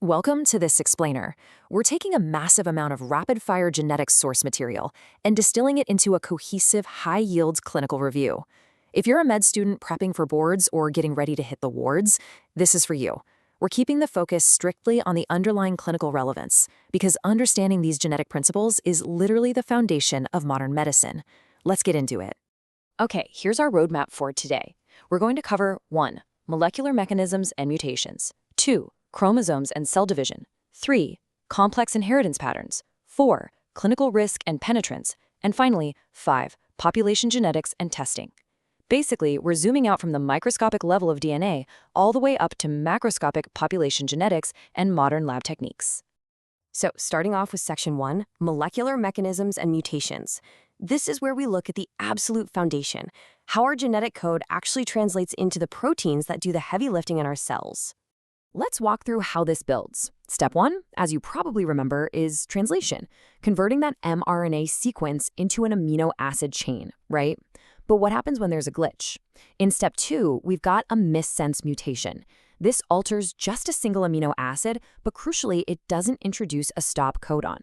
Welcome to this explainer. We're taking a massive amount of rapid-fire genetic source material and distilling it into a cohesive, high-yield clinical review. If you're a med student prepping for boards or getting ready to hit the wards, this is for you. We're keeping the focus strictly on the underlying clinical relevance, because understanding these genetic principles is literally the foundation of modern medicine. Let's get into it. Okay, here's our roadmap for today. We're going to cover 1. Molecular mechanisms and mutations. 2. Chromosomes and cell division. 3. Complex inheritance patterns. 4. Clinical risk and penetrance. And finally, 5. Population genetics and testing. Basically, we're zooming out from the microscopic level of DNA all the way up to macroscopic population genetics and modern lab techniques. So, starting off with Section 1, Molecular Mechanisms and Mutations. This is where we look at the absolute foundation, how our genetic code actually translates into the proteins that do the heavy lifting in our cells. Let's walk through how this builds. Step 1, as you probably remember, is translation, converting that mRNA sequence into an amino acid chain, right? But what happens when there's a glitch? In Step 2, we've got a missense mutation. This alters just a single amino acid, but crucially, it doesn't introduce a stop codon.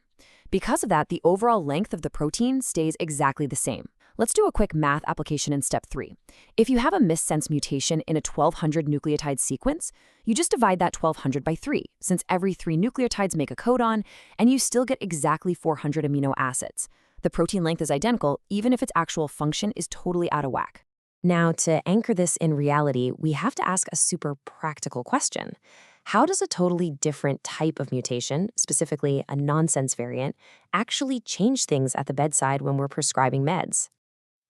Because of that, the overall length of the protein stays exactly the same. Let's do a quick math application in Step 3. If you have a missense mutation in a 1200 nucleotide sequence, you just divide that 1200 by 3, since every 3 nucleotides make a codon, and you still get exactly 400 amino acids. The protein length is identical, even if its actual function is totally out of whack. Now, to anchor this in reality, we have to ask a super practical question. How does a totally different type of mutation, specifically a nonsense variant, actually change things at the bedside when we're prescribing meds?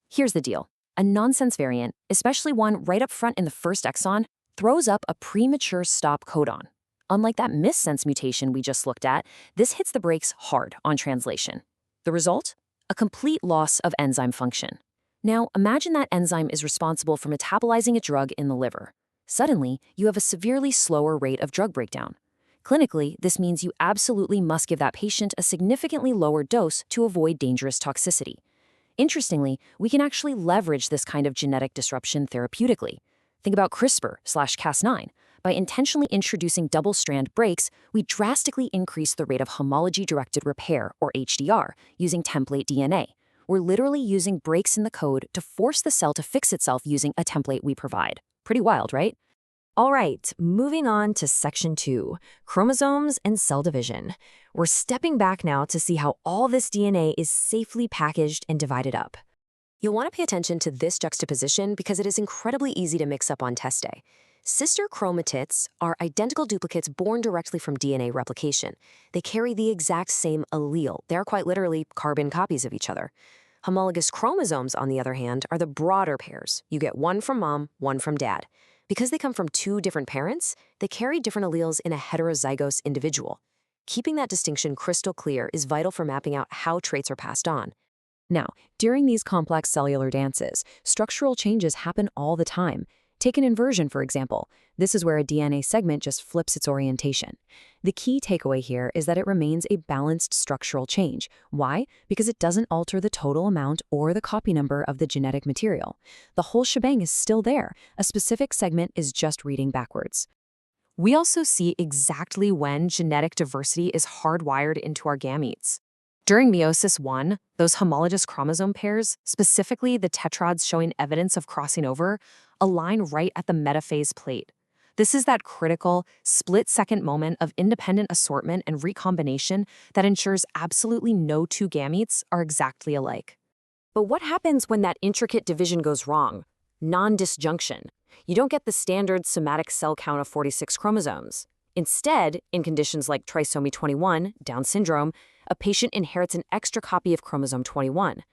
Here's the deal. A nonsense variant, especially one right up front in the first exon, throws up a premature stop codon. Unlike that missense mutation we just looked at, this hits the brakes hard on translation. The result? A complete loss of enzyme function. Now, imagine that enzyme is responsible for metabolizing a drug in the liver. Suddenly, you have a severely slower rate of drug breakdown. Clinically, this means you absolutely must give that patient a significantly lower dose to avoid dangerous toxicity. Interestingly, we can actually leverage this kind of genetic disruption therapeutically. Think about CRISPR/Cas9. By intentionally introducing double-strand breaks, we drastically increase the rate of homology-directed repair, or HDR, using template DNA. We're literally using breaks in the code to force the cell to fix itself using a template we provide. Pretty wild, right? All right, moving on to Section 2, Chromosomes and Cell Division. We're stepping back now to see how all this DNA is safely packaged and divided up. You'll want to pay attention to this juxtaposition because it is incredibly easy to mix up on test day. Sister chromatids are identical duplicates born directly from DNA replication. They carry the exact same allele. They are quite literally carbon copies of each other. Homologous chromosomes, on the other hand, are the broader pairs. You get one from mom, one from dad. Because they come from 2 different parents, they carry different alleles in a heterozygous individual. Keeping that distinction crystal clear is vital for mapping out how traits are passed on. Now, during these complex cellular dances, structural changes happen all the time. Take an inversion, for example. This is where a DNA segment just flips its orientation. The key takeaway here is that it remains a balanced structural change. Why? Because it doesn't alter the total amount or the copy number of the genetic material. The whole shebang is still there. A specific segment is just reading backwards. We also see exactly when genetic diversity is hardwired into our gametes. During meiosis 1, those homologous chromosome pairs, specifically the tetrads showing evidence of crossing over, align right at the metaphase plate. This is that critical, split-second moment of independent assortment and recombination that ensures absolutely no 2 gametes are exactly alike. But what happens when that intricate division goes wrong? Non-disjunction. You don't get the standard somatic cell count of 46 chromosomes. Instead, in conditions like trisomy 21, Down syndrome, a patient inherits an extra copy of chromosome 21.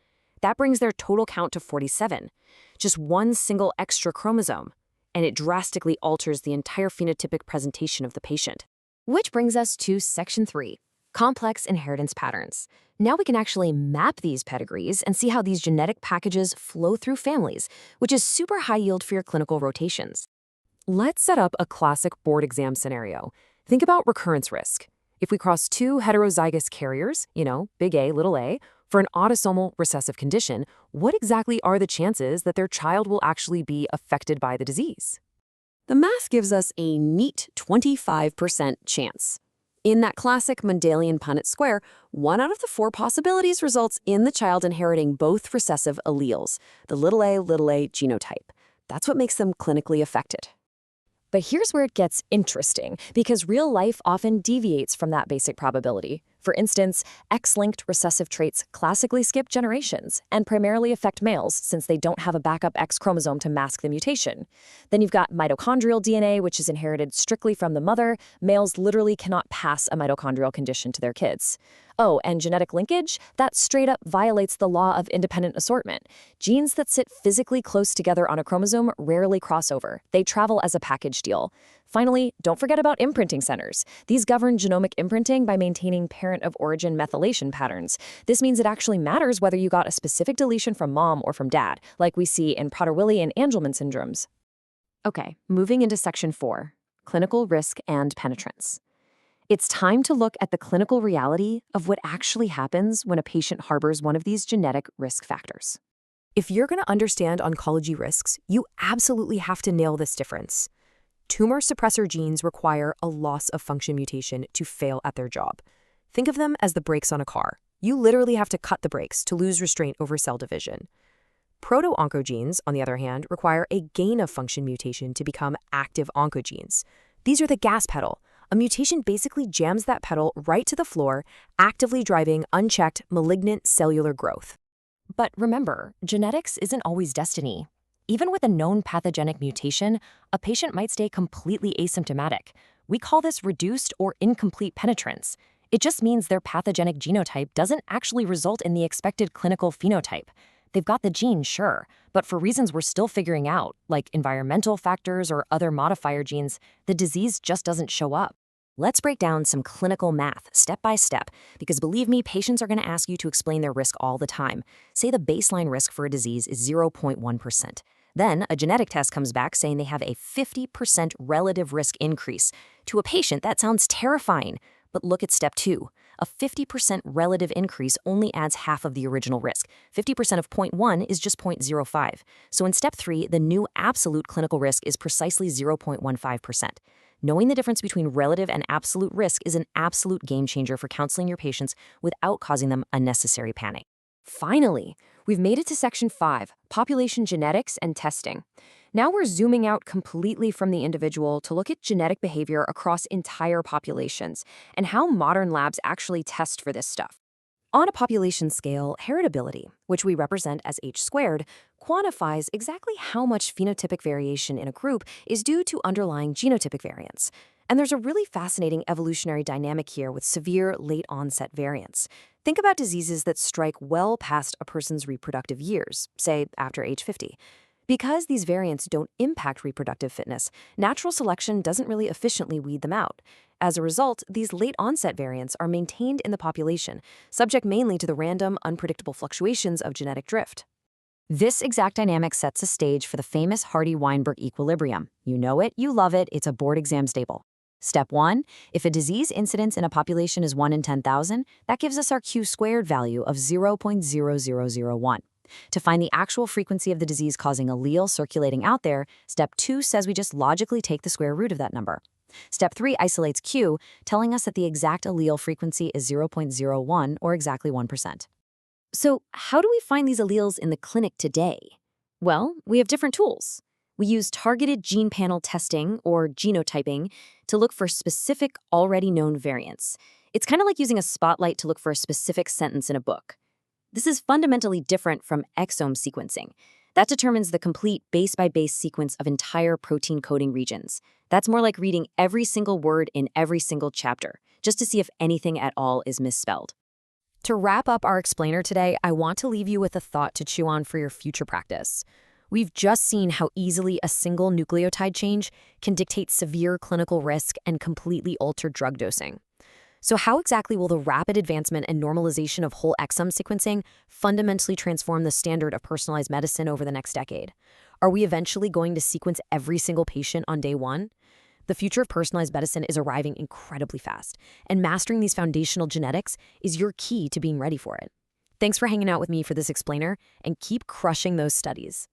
That brings their total count to 47. Just one single extra chromosome, and it drastically alters the entire phenotypic presentation of the patient. Which brings us to Section 3, Complex Inheritance Patterns. Now we can actually map these pedigrees and see how these genetic packages flow through families, which is super high yield for your clinical rotations. Let's set up a classic board exam scenario. Think about recurrence risk. If we cross 2 heterozygous carriers, big A, little a, for an autosomal recessive condition, what exactly are the chances that their child will actually be affected by the disease? The math gives us a neat 25% chance. In that classic Mendelian-Punnett square, 1 out of the 4 possibilities results in the child inheriting both recessive alleles, the a genotype. That's what makes them clinically affected. But here's where it gets interesting, because real life often deviates from that basic probability. For instance, X-linked recessive traits classically skip generations and primarily affect males since they don't have a backup X chromosome to mask the mutation. Then you've got mitochondrial DNA, which is inherited strictly from the mother. Males literally cannot pass a mitochondrial condition to their kids. Oh, and genetic linkage? That straight up violates the law of independent assortment. Genes that sit physically close together on a chromosome rarely cross over. They travel as a package deal. Finally, don't forget about imprinting centers. These govern genomic imprinting by maintaining parent-of-origin methylation patterns. This means it actually matters whether you got a specific deletion from mom or from dad, like we see in Prader-Willi and Angelman syndromes. Okay, moving into section 4, clinical risk and penetrance. It's time to look at the clinical reality of what actually happens when a patient harbors one of these genetic risk factors. If you're going to understand oncology risks, you absolutely have to nail this difference. Tumor suppressor genes require a loss-of-function mutation to fail at their job. Think of them as the brakes on a car. You literally have to cut the brakes to lose restraint over cell division. Proto-oncogenes, on the other hand, require a gain-of-function mutation to become active oncogenes. These are the gas pedal. A mutation basically jams that pedal right to the floor, actively driving unchecked malignant cellular growth. But remember, genetics isn't always destiny. Even with a known pathogenic mutation, a patient might stay completely asymptomatic. We call this reduced or incomplete penetrance. It just means their pathogenic genotype doesn't actually result in the expected clinical phenotype. They've got the gene, sure, but for reasons we're still figuring out, like environmental factors or other modifier genes, the disease just doesn't show up. Let's break down some clinical math step by step, because believe me, patients are going to ask you to explain their risk all the time. Say the baseline risk for a disease is 0.1%. Then a genetic test comes back saying they have a 50% relative risk increase. To a patient, that sounds terrifying. But look at step 2. A 50% relative increase only adds half of the original risk. 50% of 0.1 is just 0.05. So in step 3, the new absolute clinical risk is precisely 0.15%. Knowing the difference between relative and absolute risk is an absolute game changer for counseling your patients without causing them unnecessary panic. Finally, we've made it to section 5, population genetics and testing. Now we're zooming out completely from the individual to look at genetic behavior across entire populations and how modern labs actually test for this stuff. On a population scale, heritability, which we represent as h², quantifies exactly how much phenotypic variation in a group is due to underlying genotypic variants. And there's a really fascinating evolutionary dynamic here with severe late-onset variants. Think about diseases that strike well past a person's reproductive years, say after age 50. Because these variants don't impact reproductive fitness, natural selection doesn't really efficiently weed them out. As a result, these late-onset variants are maintained in the population, subject mainly to the random, unpredictable fluctuations of genetic drift. This exact dynamic sets a stage for the famous Hardy-Weinberg equilibrium. You know it, you love it, it's a board exam staple. Step 1, if a disease incidence in a population is 1 in 10,000, that gives us our Q² value of 0.0001. To find the actual frequency of the disease-causing allele circulating out there, step 2 says we just logically take the square root of that number. Step 3 isolates Q, telling us that the exact allele frequency is 0.01, or exactly 1%. So how do we find these alleles in the clinic today? Well, we have different tools. We use targeted gene panel testing, or genotyping, to look for specific, already known variants. It's kind of like using a spotlight to look for a specific sentence in a book. This is fundamentally different from exome sequencing. That determines the complete base-by-base sequence of entire protein coding regions. That's more like reading every single word in every single chapter, just to see if anything at all is misspelled. To wrap up our explainer today, I want to leave you with a thought to chew on for your future practice. We've just seen how easily a single nucleotide change can dictate severe clinical risk and completely alter drug dosing. So how exactly will the rapid advancement and normalization of whole exome sequencing fundamentally transform the standard of personalized medicine over the next decade? Are we eventually going to sequence every single patient on day 1? The future of personalized medicine is arriving incredibly fast, and mastering these foundational genetics is your key to being ready for it. Thanks for hanging out with me for this explainer, and keep crushing those studies.